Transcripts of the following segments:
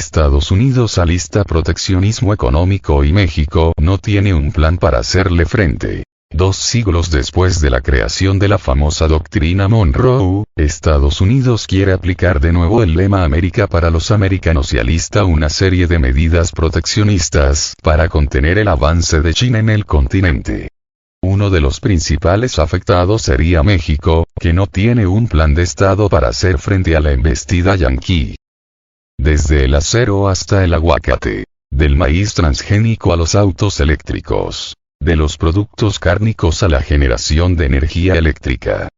Estados Unidos alista proteccionismo económico y México no tiene un plan para hacerle frente. 2 siglos después de la creación de la famosa doctrina Monroe, Estados Unidos quiere aplicar de nuevo el lema América para los americanos y alista una serie de medidas proteccionistas para contener el avance de China en el continente. Uno de los principales afectados sería México, que no tiene un plan de Estado para hacer frente a la embestida yanqui. Desde el acero hasta el aguacate, del maíz transgénico a los autos eléctricos, de los productos cárnicos a la generación de energía eléctrica.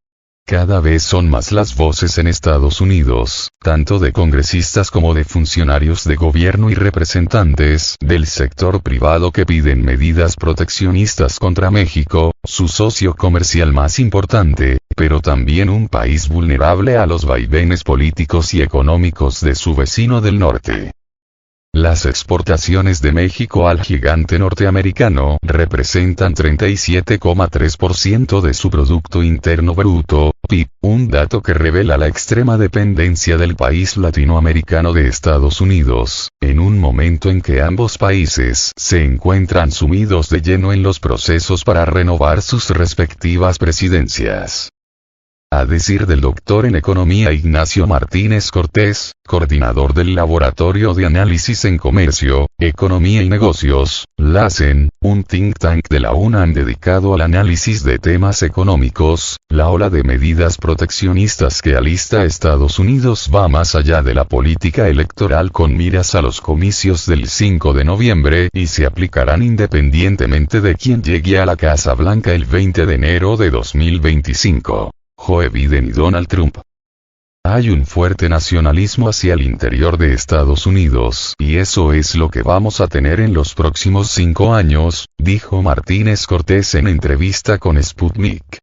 Cada vez son más las voces en Estados Unidos, tanto de congresistas como de funcionarios de gobierno y representantes del sector privado que piden medidas proteccionistas contra México, su socio comercial más importante, pero también un país vulnerable a los vaivenes políticos y económicos de su vecino del norte. Las exportaciones de México al gigante norteamericano representan 37,3% de su Producto Interno Bruto, PIB, un dato que revela la extrema dependencia del país latinoamericano de Estados Unidos, en un momento en que ambos países se encuentran sumidos de lleno en los procesos para renovar sus respectivas presidencias. A decir del doctor en economía Ignacio Martínez Cortés, coordinador del Laboratorio de Análisis en Comercio, Economía y Negocios, LACEN, un think tank de la UNAM dedicado al análisis de temas económicos, la ola de medidas proteccionistas que alista Estados Unidos va más allá de la política electoral con miras a los comicios del 5 de noviembre y se aplicarán independientemente de quién llegue a la Casa Blanca el 20 de enero de 2025. Joe Biden y Donald Trump. Hay un fuerte nacionalismo hacia el interior de Estados Unidos, y eso es lo que vamos a tener en los próximos 5 años, dijo Martínez Cortés en entrevista con Sputnik.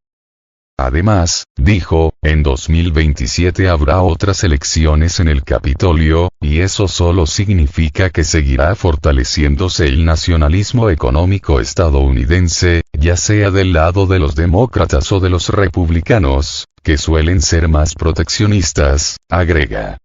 Además, dijo, en 2027 habrá otras elecciones en el Capitolio, y eso solo significa que seguirá fortaleciéndose el nacionalismo económico estadounidense, ya sea del lado de los demócratas o de los republicanos, que suelen ser más proteccionistas, agrega.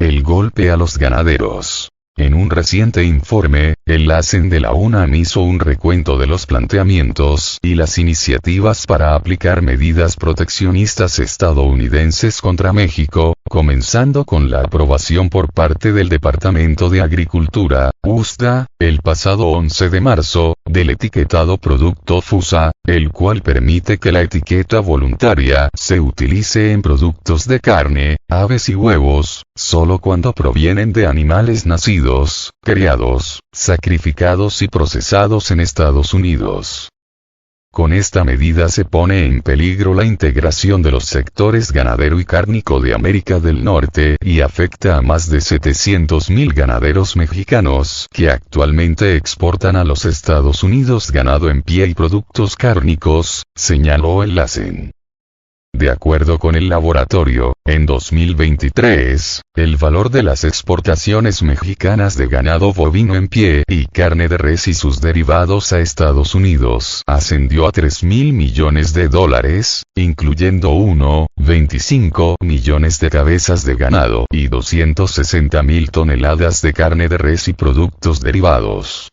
El golpe a los ganaderos. En un reciente informe, el LACEN de la UNAM hizo un recuento de los planteamientos y las iniciativas para aplicar medidas proteccionistas estadounidenses contra México, comenzando con la aprobación por parte del Departamento de Agricultura, USDA, el pasado 11 de marzo, del etiquetado producto FUSA, el cual permite que la etiqueta voluntaria se utilice en productos de carne, aves y huevos, solo cuando provienen de animales nacidos, criados, sacrificados y procesados en Estados Unidos. Con esta medida se pone en peligro la integración de los sectores ganadero y cárnico de América del Norte y afecta a más de 700,000 ganaderos mexicanos que actualmente exportan a los Estados Unidos ganado en pie y productos cárnicos, señaló el LACEN. De acuerdo con el laboratorio, en 2023, el valor de las exportaciones mexicanas de ganado bovino en pie y carne de res y sus derivados a Estados Unidos ascendió a $3,000 millones, incluyendo 1,25 millones de cabezas de ganado y 260,000 toneladas de carne de res y productos derivados.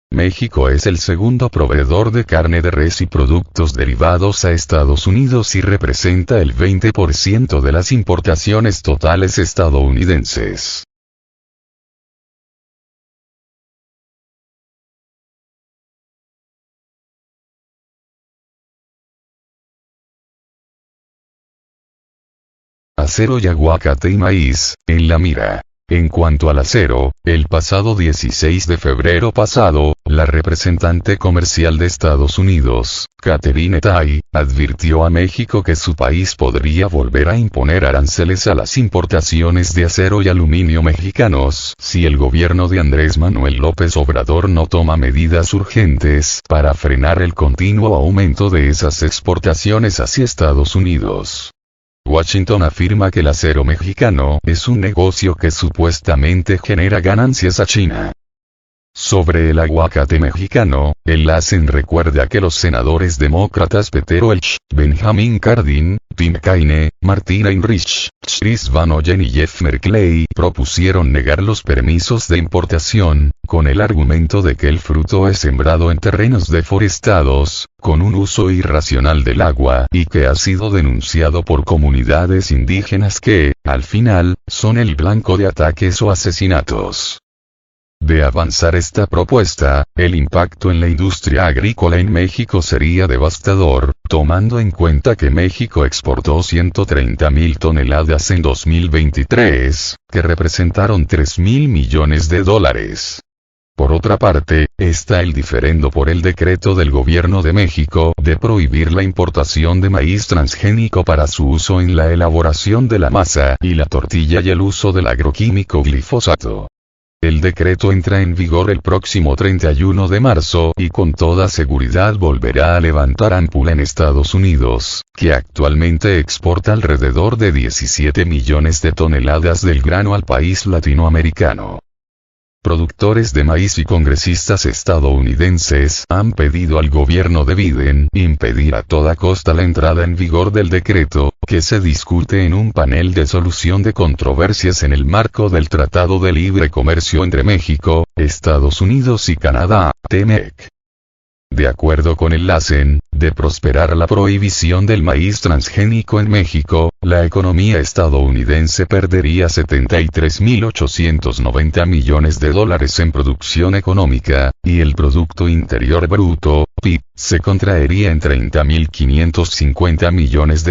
México es el segundo proveedor de carne de res y productos derivados a Estados Unidos y representa el 20% de las importaciones totales estadounidenses. Acero y aguacate y maíz, en la mira. En cuanto al acero, el pasado 16 de febrero pasado, la representante comercial de Estados Unidos, Katherine Tai, advirtió a México que su país podría volver a imponer aranceles a las importaciones de acero y aluminio mexicanos si el gobierno de Andrés Manuel López Obrador no toma medidas urgentes para frenar el continuo aumento de esas exportaciones hacia Estados Unidos. Washington afirma que el acero mexicano es un negocio que supuestamente genera ganancias a China. Sobre el aguacate mexicano, el LACEN recuerda que los senadores demócratas Peter Welch, Benjamin Cardin, Tim Kaine, Martina Heinrich, Chris Van Hollen y Jeff Merkley propusieron negar los permisos de importación, con el argumento de que el fruto es sembrado en terrenos deforestados, con un uso irracional del agua y que ha sido denunciado por comunidades indígenas que, al final, son el blanco de ataques o asesinatos. De avanzar esta propuesta, el impacto en la industria agrícola en México sería devastador, tomando en cuenta que México exportó 130.000 toneladas en 2023, que representaron $3.000 millones. Por otra parte, está el diferendo por el decreto del gobierno de México de prohibir la importación de maíz transgénico para su uso en la elaboración de la masa y la tortilla y el uso del agroquímico glifosato. El decreto entra en vigor el próximo 31 de marzo y con toda seguridad volverá a levantar ámpula en Estados Unidos, que actualmente exporta alrededor de 17 millones de toneladas del grano al país latinoamericano. Productores de maíz y congresistas estadounidenses han pedido al gobierno de Biden impedir a toda costa la entrada en vigor del decreto, que se discute en un panel de solución de controversias en el marco del Tratado de Libre Comercio entre México, Estados Unidos y Canadá, TEMEC. De acuerdo con el LACEN, de prosperar la prohibición del maíz transgénico en México, la economía estadounidense perdería $73.890 millones en producción económica, y el Producto Interior Bruto, PIB, se contraería en $30.550 millones.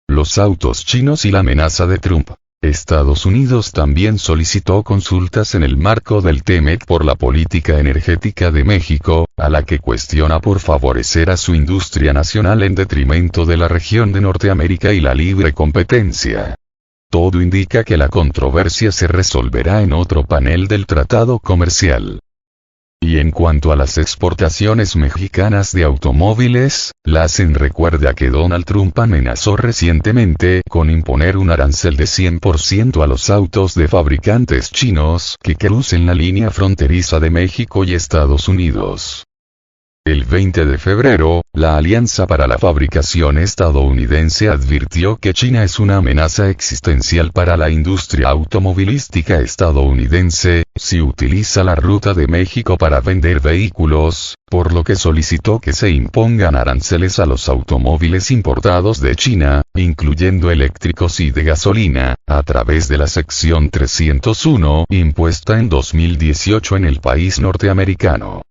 Los autos chinos y la amenaza de Trump. Estados Unidos también solicitó consultas en el marco del TEMEC por la política energética de México, a la que cuestiona por favorecer a su industria nacional en detrimento de la región de Norteamérica y la libre competencia. Todo indica que la controversia se resolverá en otro panel del tratado comercial. Y en cuanto a las exportaciones mexicanas de automóviles, LACEN recuerda que Donald Trump amenazó recientemente con imponer un arancel de 100% a los autos de fabricantes chinos que crucen la línea fronteriza de México y Estados Unidos. El 20 de febrero, la Alianza para la Fabricación estadounidense advirtió que China es una amenaza existencial para la industria automovilística estadounidense, si utiliza la ruta de México para vender vehículos, por lo que solicitó que se impongan aranceles a los automóviles importados de China, incluyendo eléctricos y de gasolina, a través de la sección 301 impuesta en 2018 en el país norteamericano.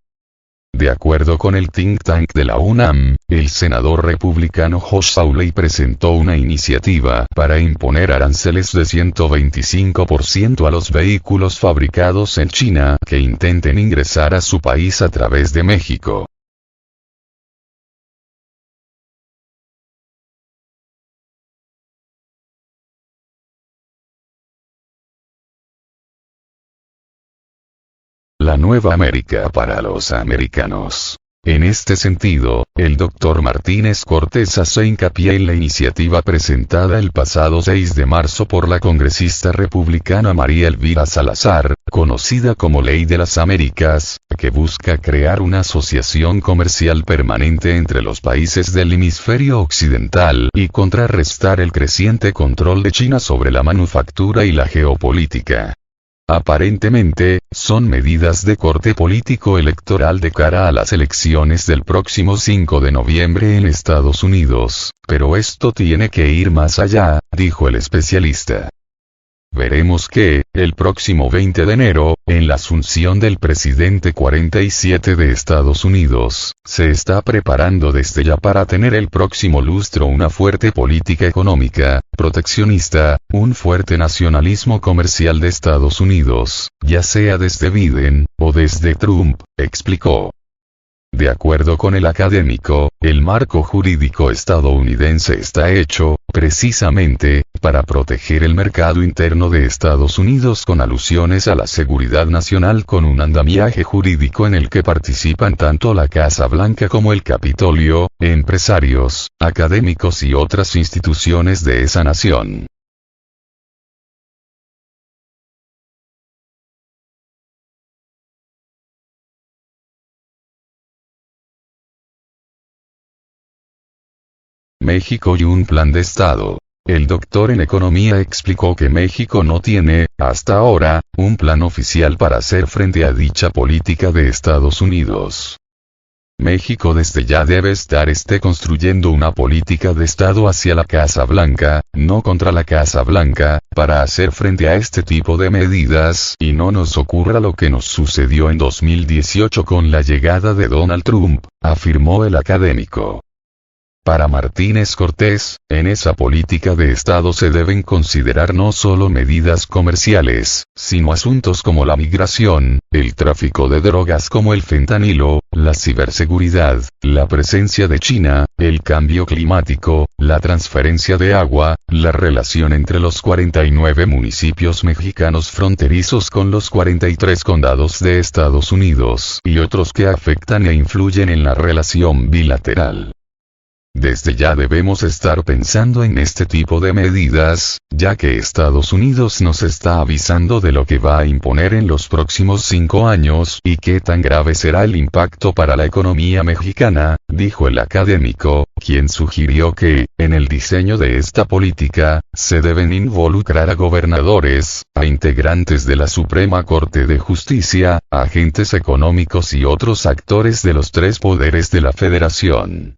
De acuerdo con el think tank de la UNAM, el senador republicano Josh Hawley presentó una iniciativa para imponer aranceles de 125% a los vehículos fabricados en China que intenten ingresar a su país a través de México. La nueva América para los americanos. En este sentido, el Dr. Martínez Cortés hace hincapié en la iniciativa presentada el pasado 6 de marzo por la congresista republicana María Elvira Salazar, conocida como Ley de las Américas, que busca crear una asociación comercial permanente entre los países del hemisferio occidental y contrarrestar el creciente control de China sobre la manufactura y la geopolítica. Aparentemente, son medidas de corte político electoral de cara a las elecciones del próximo 5 de noviembre en Estados Unidos, pero esto tiene que ir más allá, dijo el especialista. Veremos que, el próximo 20 de enero, en la asunción del presidente 47 de Estados Unidos, se está preparando desde ya para tener el próximo lustro una fuerte política económica, proteccionista, un fuerte nacionalismo comercial de Estados Unidos, ya sea desde Biden, o desde Trump, explicó. De acuerdo con el académico, el marco jurídico estadounidense está hecho, precisamente, para proteger el mercado interno de Estados Unidos con alusiones a la seguridad nacional, con un andamiaje jurídico en el que participan tanto la Casa Blanca como el Capitolio, empresarios, académicos y otras instituciones de esa nación. México y un plan de Estado. El doctor en economía explicó que México no tiene, hasta ahora, un plan oficial para hacer frente a dicha política de Estados Unidos. México desde ya debe estar construyendo una política de Estado hacia la Casa Blanca, no contra la Casa Blanca, para hacer frente a este tipo de medidas y no nos ocurra lo que nos sucedió en 2018 con la llegada de Donald Trump, afirmó el académico. Para Martínez Cortés, en esa política de Estado se deben considerar no solo medidas comerciales, sino asuntos como la migración, el tráfico de drogas como el fentanilo, la ciberseguridad, la presencia de China, el cambio climático, la transferencia de agua, la relación entre los 49 municipios mexicanos fronterizos con los 43 condados de Estados Unidos y otros que afectan e influyen en la relación bilateral. Desde ya debemos estar pensando en este tipo de medidas, ya que Estados Unidos nos está avisando de lo que va a imponer en los próximos 5 años y qué tan grave será el impacto para la economía mexicana, dijo el académico, quien sugirió que, en el diseño de esta política, se deben involucrar a gobernadores, a integrantes de la Suprema Corte de Justicia, agentes económicos y otros actores de los 3 poderes de la Federación.